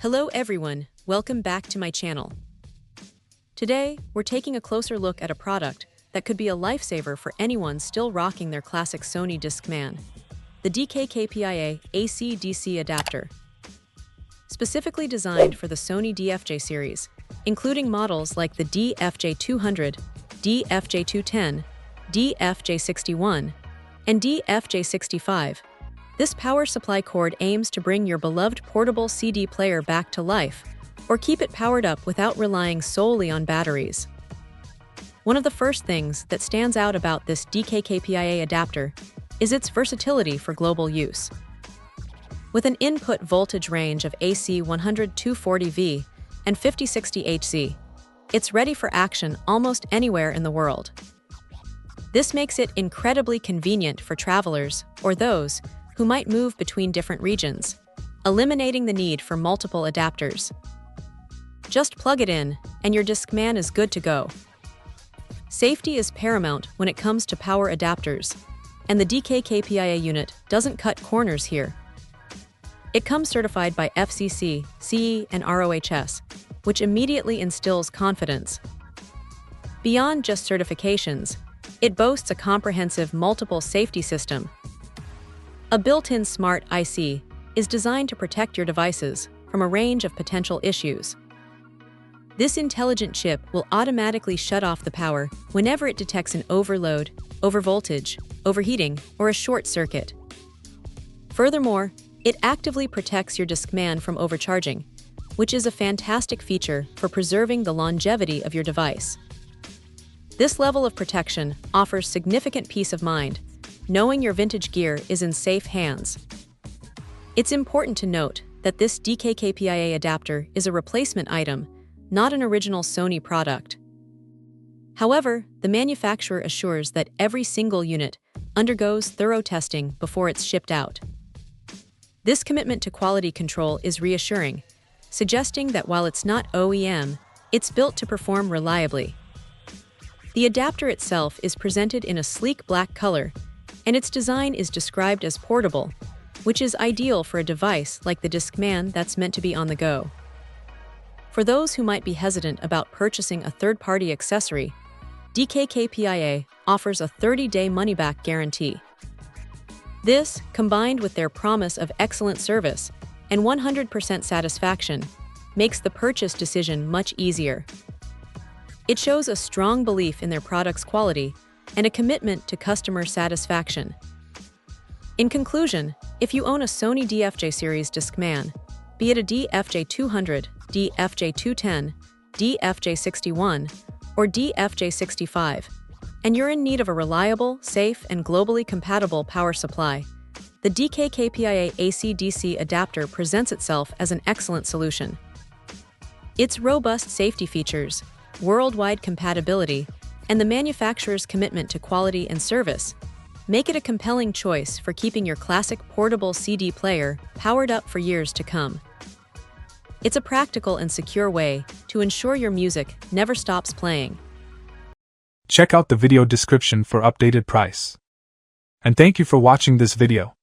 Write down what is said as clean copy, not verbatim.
Hello everyone, welcome back to my channel. Today, we're taking a closer look at a product that could be a lifesaver for anyone still rocking their classic Sony Discman, the DKKPIA AC-DC adapter. Specifically designed for the Sony DFJ series, including models like the DFJ200, DFJ210, DFJ61, and DFJ65, this power supply cord aims to bring your beloved portable CD player back to life, or keep it powered up without relying solely on batteries. One of the first things that stands out about this DKKPIA adapter is its versatility for global use. With an input voltage range of AC 100-240V and 50-60 Hz, it's ready for action almost anywhere in the world. This makes it incredibly convenient for travelers or those who might move between different regions, eliminating the need for multiple adapters. Just plug it in, and your Discman is good to go. Safety is paramount when it comes to power adapters, and the DKKPIA unit doesn't cut corners here. It comes certified by FCC, CE, and RoHS, which immediately instills confidence. Beyond just certifications, it boasts a comprehensive multiple safety system. A built-in smart IC is designed to protect your devices from a range of potential issues. This intelligent chip will automatically shut off the power whenever it detects an overload, overvoltage, overheating, or a short circuit. Furthermore, it actively protects your Discman from overcharging, which is a fantastic feature for preserving the longevity of your device. This level of protection offers significant peace of mind, knowing your vintage gear is in safe hands. It's important to note that this DKKPIA adapter is a replacement item, not an original Sony product. However, the manufacturer assures that every single unit undergoes thorough testing before it's shipped out. This commitment to quality control is reassuring, suggesting that while it's not OEM, it's built to perform reliably. The adapter itself is presented in a sleek black color, and its design is described as portable, which is ideal for a device like the Discman that's meant to be on the go. For those who might be hesitant about purchasing a third-party accessory, DKKPIA offers a 30-day money-back guarantee. This, combined with their promise of excellent service and 100% satisfaction, makes the purchase decision much easier. It shows a strong belief in their product's quality and a commitment to customer satisfaction. In conclusion, if you own a Sony DFJ series Discman, be it a DFJ200, DFJ210, DFJ61, or DFJ65, and you're in need of a reliable, safe, and globally compatible power supply, the DKKPIA AC-DC adapter presents itself as an excellent solution. Its robust safety features, worldwide compatibility, and the manufacturer's commitment to quality and service make it a compelling choice for keeping your classic portable CD player powered up for years to come. It's a practical and secure way to ensure your music never stops playing. Check out the video description for updated price. And thank you for watching this video.